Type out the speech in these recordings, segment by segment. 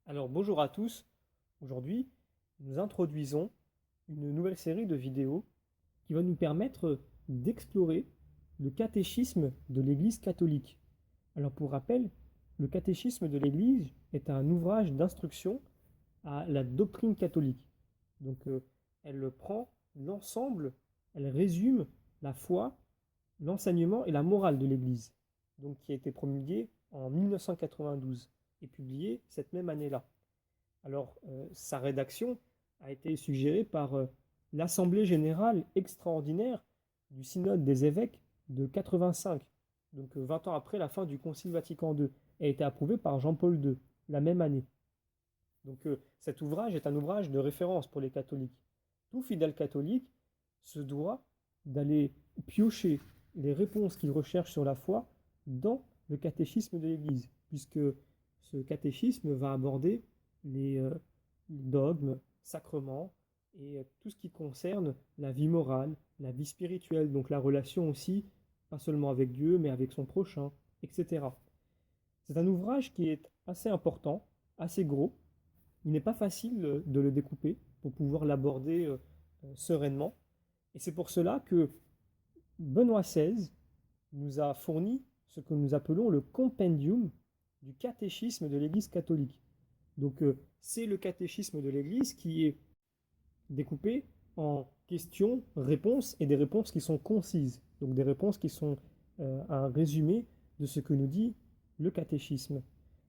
Alors bonjour à tous, aujourd'hui nous introduisons une nouvelle série de vidéos qui va nous permettre d'explorer le catéchisme de l'Église catholique. Alors pour rappel, le catéchisme de l'Église est un ouvrage d'instruction à la doctrine catholique. Donc elle prend l'ensemble, elle résume la foi, l'enseignement et la morale de l'Église, donc qui a été promulguée en 1992 et publiée cette même année-là. Alors, sa rédaction a été suggérée par l'Assemblée générale extraordinaire du Synode des évêques de 85, donc 20 ans après la fin du Concile Vatican II, et a été approuvée par Jean-Paul II la même année. Donc, cet ouvrage est un ouvrage de référence pour les catholiques. Tout fidèle catholique se doit d'aller piocher les réponses qu'il recherche sur la foi dans le catéchisme de l'Église, puisque ce catéchisme va aborder les dogmes, sacrements et tout ce qui concerne la vie morale, la vie spirituelle, donc la relation aussi, pas seulement avec Dieu, mais avec son prochain, etc. C'est un ouvrage qui est assez important, assez gros. Il n'est pas facile de le découper pour pouvoir l'aborder sereinement. Et c'est pour cela que Benoît XVI nous a fourni ce que nous appelons le compendium du catéchisme de l'Église catholique. Donc c'est le catéchisme de l'Église qui est découpé en questions, réponses et des réponses qui sont concises. Donc des réponses qui sont un résumé de ce que nous dit le catéchisme.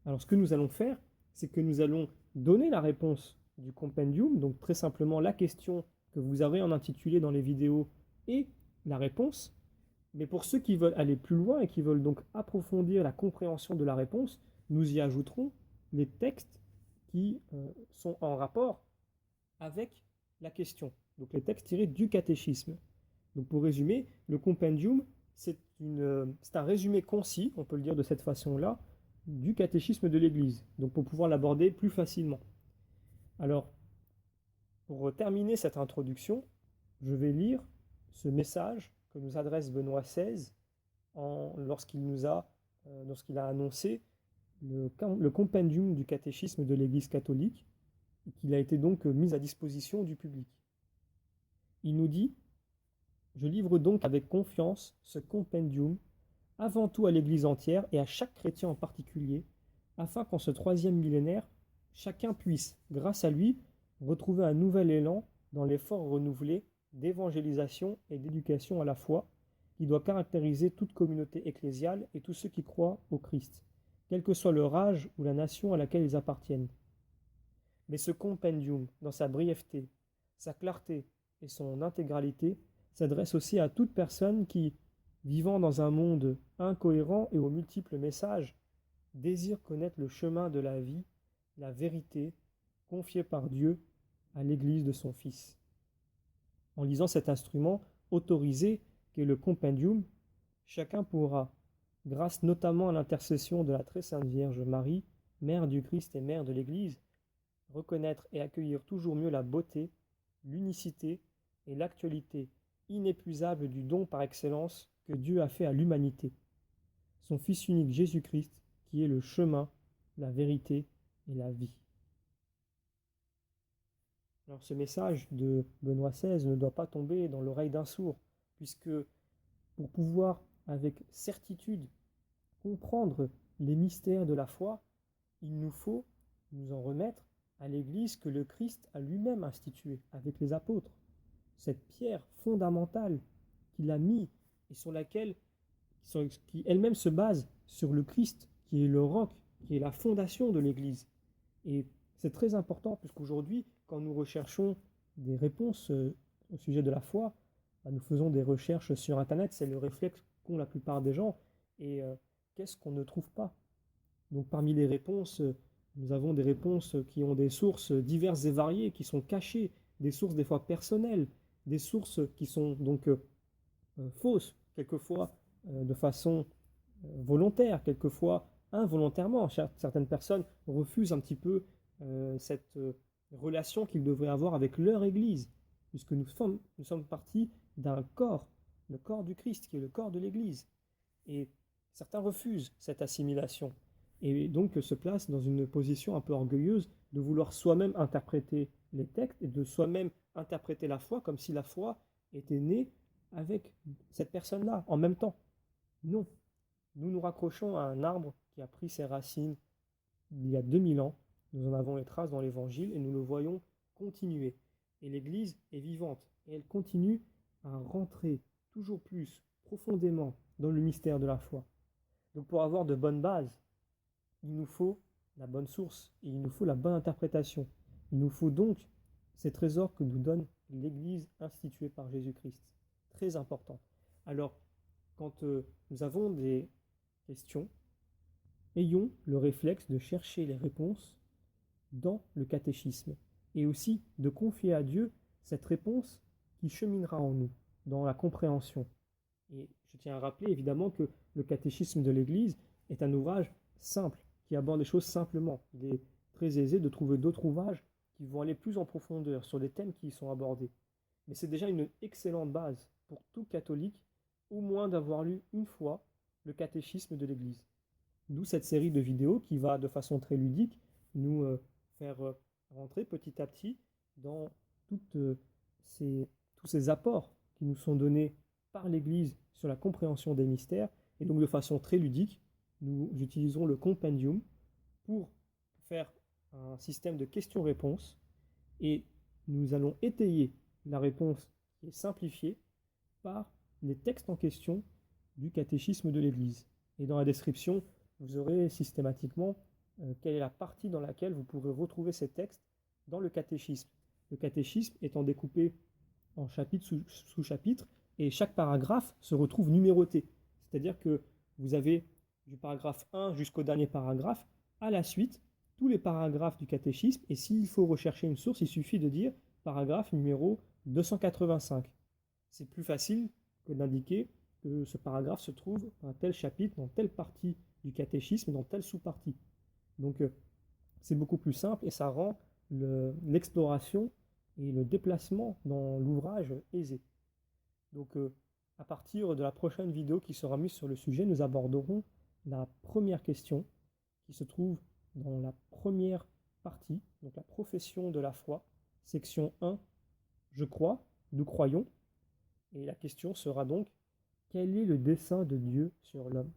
Alors ce que nous allons faire, c'est que nous allons donner la réponse du compendium, donc très simplement la question que vous avez en intitulé dans les vidéos et la réponse. Mais pour ceux qui veulent aller plus loin et qui veulent donc approfondir la compréhension de la réponse, nous y ajouterons les textes qui sont en rapport avec la question. Donc les textes tirés du catéchisme. Donc pour résumer, le compendium, c'est un résumé concis, on peut le dire de cette façon-là, du catéchisme de l'Église. Donc pour pouvoir l'aborder plus facilement. Alors, pour terminer cette introduction, je vais lire ce message que nous adresse Benoît XVI lorsqu'il a annoncé le compendium du catéchisme de l'Église catholique, qu'il a été donc mis à disposition du public. Il nous dit: Je livre donc avec confiance ce compendium, avant tout à l'Église entière et à chaque chrétien en particulier, afin qu'en ce troisième millénaire, chacun puisse, grâce à lui, retrouver un nouvel élan dans l'effort renouvelé d'évangélisation et d'éducation à la foi, qui doit caractériser toute communauté ecclésiale et tous ceux qui croient au Christ, quel que soit leur âge ou la nation à laquelle ils appartiennent. Mais ce compendium, dans sa brièveté, sa clarté et son intégralité, s'adresse aussi à toute personne qui, vivant dans un monde incohérent et aux multiples messages, désire connaître le chemin de la vie, la vérité, confiée par Dieu à l'Église de son Fils. En lisant cet instrument autorisé qu'est le compendium, chacun pourra, grâce notamment à l'intercession de la très sainte Vierge Marie, Mère du Christ et Mère de l'Église, reconnaître et accueillir toujours mieux la beauté, l'unicité et l'actualité inépuisable du don par excellence que Dieu a fait à l'humanité, son Fils unique Jésus-Christ, qui est le chemin, la vérité et la vie. Alors ce message de Benoît XVI ne doit pas tomber dans l'oreille d'un sourd, puisque pour pouvoir avec certitude comprendre les mystères de la foi, il nous faut nous en remettre à l'Église que le Christ a lui-même instituée avec les apôtres. Cette pierre fondamentale qu'il a mis et sur laquelle, qui elle-même se base sur le Christ, qui est le roc, qui est la fondation de l'Église. Et c'est très important, puisqu'aujourd'hui, quand nous recherchons des réponses au sujet de la foi, nous faisons des recherches sur Internet, c'est le réflexe qu'ont la plupart des gens. Et qu'est-ce qu'on ne trouve pas? Donc parmi les réponses, nous avons des réponses qui ont des sources diverses et variées, qui sont cachées, des sources des fois personnelles, des sources qui sont donc fausses, quelquefois de façon volontaire, quelquefois involontairement. Certaines personnes refusent un petit peu cette relation qu'ils devraient avoir avec leur Église, puisque nous sommes partis d'un corps, le corps du Christ, qui est le corps de l'Église. Et certains refusent cette assimilation. et donc se place dans une position un peu orgueilleuse de vouloir soi-même interpréter les textes et de soi-même interpréter la foi comme si la foi était née avec cette personne-là en même temps. Non, nous nous raccrochons à un arbre qui a pris ses racines il y a 2000 ans. Nous en avons les traces dans l'Évangile et nous le voyons continuer. Et l'Église est vivante et elle continue à rentrer toujours plus profondément dans le mystère de la foi. Donc pour avoir de bonnes bases, il nous faut la bonne source et il nous faut la bonne interprétation. Il nous faut donc ces trésors que nous donne l'Église instituée par Jésus-Christ. Très important. Alors, quand nous avons des questions, ayons le réflexe de chercher les réponses dans le catéchisme et aussi de confier à Dieu cette réponse qui cheminera en nous, dans la compréhension. Et je tiens à rappeler évidemment que le catéchisme de l'Église est un ouvrage simple, qui aborde les choses simplement. Il est très aisé de trouver d'autres ouvrages qui vont aller plus en profondeur sur les thèmes qui y sont abordés. Mais c'est déjà une excellente base pour tout catholique, au moins d'avoir lu une fois le catéchisme de l'Église. D'où cette série de vidéos qui va de façon très ludique nous faire rentrer petit à petit dans toutes, tous ces apports qui nous sont donnés par l'Église sur la compréhension des mystères. Et donc de façon très ludique, nous utilisons le compendium pour faire un système de questions-réponses et nous allons étayer la réponse qui est simplifiée par les textes en question du catéchisme de l'Église. Et dans la description, vous aurez systématiquement quelle est la partie dans laquelle vous pourrez retrouver ces textes dans le catéchisme. Le catéchisme étant découpé en chapitres sous chapitres, et chaque paragraphe se retrouve numéroté. C'est-à-dire que vous avez du paragraphe 1 jusqu'au dernier paragraphe, à la suite, tous les paragraphes du catéchisme, et s'il faut rechercher une source, il suffit de dire paragraphe numéro 285. C'est plus facile que d'indiquer que ce paragraphe se trouve dans tel chapitre, dans telle partie du catéchisme, dans telle sous-partie. Donc c'est beaucoup plus simple et ça rend l'exploration et le déplacement dans l'ouvrage aisé. Donc à partir de la prochaine vidéo qui sera mise sur le sujet, nous aborderons la première question qui se trouve dans la première partie, donc la profession de la foi, section 1, je crois, nous croyons. Et la question sera donc, quel est le dessein de Dieu sur l'homme ?